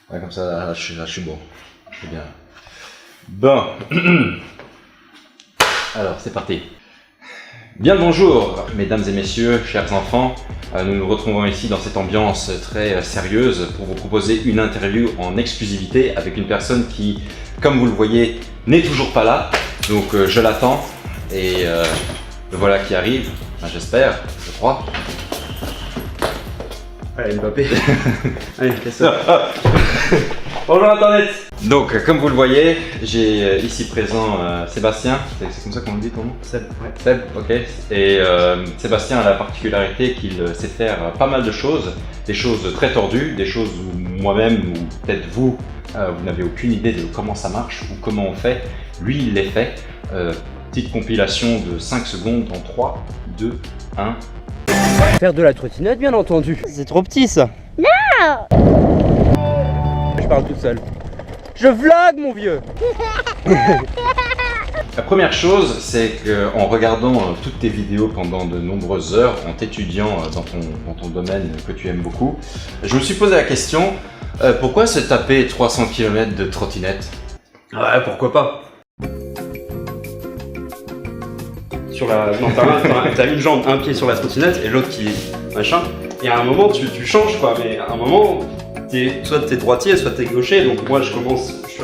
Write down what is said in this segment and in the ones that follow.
Ouais, comme ça, là, je suis bon. C'est bien. Bon. Alors, c'est parti. Bien le bonjour, mesdames et messieurs, chers enfants. Nous nous retrouvons ici dans cette ambiance très sérieuse pour vous proposer une interview en exclusivité avec une personne qui, comme vous le voyez, n'est toujours pas là. Donc je l'attends et le voilà qui arrive, enfin, j'espère, je crois. Allez, Mbappé. Allez, casse-toi. Bonjour Internet. Donc comme vous le voyez, j'ai ici présent Sébastien, c'est comme ça qu'on le dit ton nom? Seb, ouais. Seb, ok. Et Sébastien a la particularité qu'il sait faire pas mal de choses, des choses très tordues, des choses où moi-même ou peut-être vous, vous n'avez aucune idée de comment ça marche ou comment on fait. Lui, il les fait. Petite compilation de 5 secondes en 3, 2, 1. Faire de la trottinette, bien entendu. C'est trop petit ça. Non. Je parle toute seule. Je vlog, mon vieux. La première chose, c'est qu'en regardant toutes tes vidéos pendant de nombreuses heures, en t'étudiant dans ton domaine que tu aimes beaucoup, je me suis posé la question, pourquoi se taper 300 km de trottinette? Ouais, pourquoi pas. Sur la... Non, t'as une jambe, un pied sur la trottinette et l'autre qui... machin. Et à un moment, tu changes quoi, mais à un moment, soit t'es droitier, soit t'es gaucher. Donc moi, je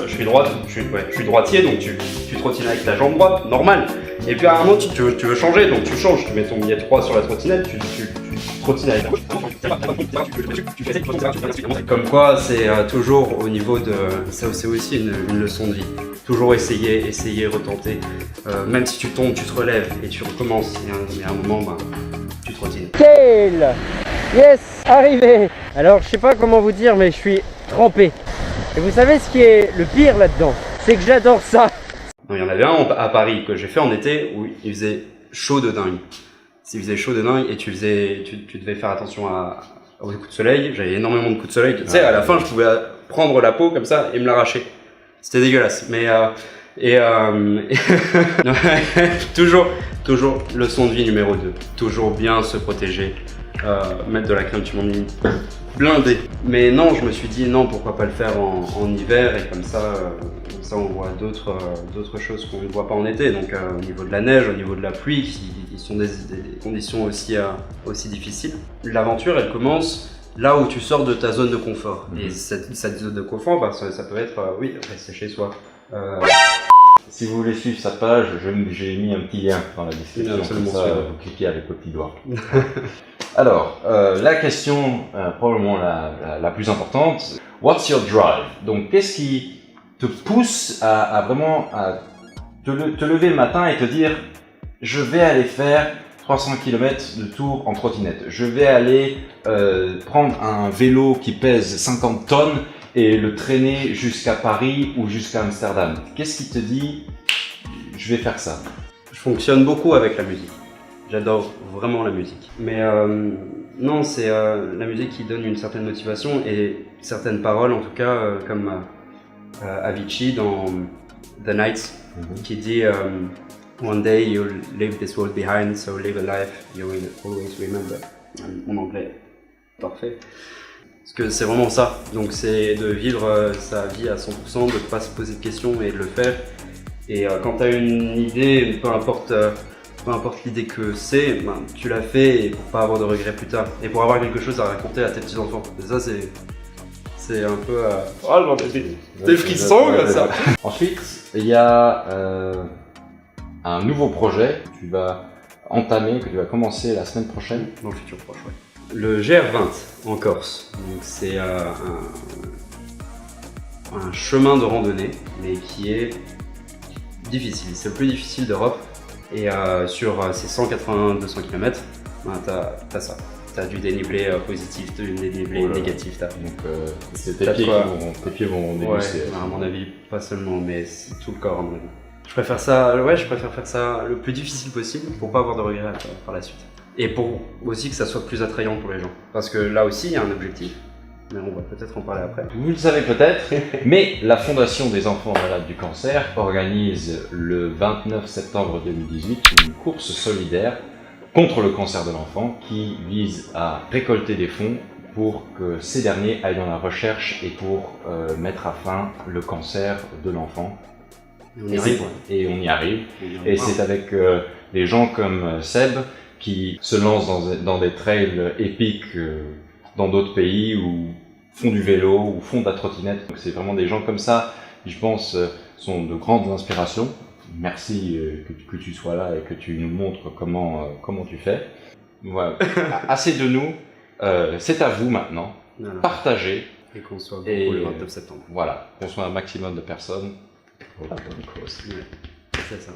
suis droitier, donc tu trottines avec ta jambe droite, normal. Et puis à un moment, tu veux changer, donc tu changes. Tu mets ton billet 3 sur la trottinette, tu trottines avec la gauche. Comme quoi, c'est toujours au niveau de... C'est aussi une leçon de vie. Toujours essayer, retenter. Même si tu tombes, tu te relèves et tu recommences. Et à un moment, bah, tu trottines. Kale! Yes! Arrivé! Alors, je sais pas comment vous dire, mais je suis trempé. Et vous savez ce qui est le pire là-dedans? C'est que j'adore ça! Non, il y en avait un à Paris que j'ai fait en été où il faisait chaud de dingue. Il faisait chaud de dingue et tu devais faire attention aux coups de soleil. J'avais énormément de coups de soleil. Tu sais, à la fin, je pouvais prendre la peau comme ça et me l'arracher. C'était dégueulasse. Mais toujours leçon de vie numéro 2. Toujours bien se protéger. Mettre de la crème tumorigine blindé. Mais non, je me suis dit non, pourquoi pas le faire en hiver et comme ça on voit d'autres choses qu'on ne voit pas en été. Donc au niveau de la neige, au niveau de la pluie, qui sont des conditions aussi difficiles. L'aventure, elle commence là où tu sors de ta zone de confort. Et cette zone de confort, bah, ça peut être, rester chez soi. Si vous voulez suivre sa page, j'ai mis un petit lien dans la description, comme ça vous cliquez avec le petit doigt. Alors, la question probablement la plus importante, what's your drive? Donc qu'est-ce qui te pousse à vraiment te lever le matin et te dire je vais aller faire 300 km de tour en trottinette, je vais aller prendre un vélo qui pèse 50 tonnes et le traîner jusqu'à Paris ou jusqu'à Amsterdam. Qu'est-ce qui te dit je vais faire ça? Je fonctionne beaucoup avec la musique. J'adore vraiment la musique. Mais non, c'est la musique qui donne une certaine motivation et certaines paroles, en tout cas, comme Avicii dans The Nights, qui dit One day you'll leave this world behind, so live a life you will always remember. Mon anglais parfait. Parce que c'est vraiment ça. Donc c'est de vivre sa vie à 100%, de ne pas se poser de questions et de le faire. Et quand tu as une idée, peu importe l'idée que c'est, ben, tu l'as fait et pour pas avoir de regrets plus tard. Et pour avoir quelque chose à raconter à tes petits-enfants. Et ça, c'est un peu... Oh, des frissons comme ça. Ensuite, il y a un nouveau projet que tu vas entamer, que tu vas commencer la semaine prochaine. Dans le futur proche, ouais. Le GR20 en Corse. Donc c'est un chemin de randonnée, mais qui est difficile. C'est le plus difficile d'Europe. Et sur ces 180-200 km, ben, t'as ça. T'as du dénivelé positif, du dénivelé négatif. Donc tes pieds vont déguster. Ouais, à mon avis, pas seulement, mais tout le corps à mon avis. Je préfère faire ça le plus difficile possible pour pas avoir de regrets par la suite. Et pour aussi que ça soit plus attrayant pour les gens. Parce que là aussi, il y a un objectif. Mais on va peut-être en parler après. Vous le savez peut-être, mais la Fondation des enfants malades du cancer organise le 29 septembre 2018 une course solidaire contre le cancer de l'enfant qui vise à récolter des fonds pour que ces derniers aillent dans la recherche et pour mettre à fin le cancer de l'enfant. Et on y arrive. Et c'est avec des gens comme Seb qui se lancent dans des trails épiques dans d'autres pays ou font du vélo ou font de la trottinette. Donc c'est vraiment des gens comme ça qui, je pense, sont de grandes inspirations. Merci que tu sois là et que tu nous montres comment tu fais. Voilà. Assez de nous. C'est à vous maintenant. Voilà. Partagez. Et qu'on soit beaucoup le 29 septembre. Voilà, qu'on soit un maximum de personnes pour la bonne cause. Ouais, c'est ça.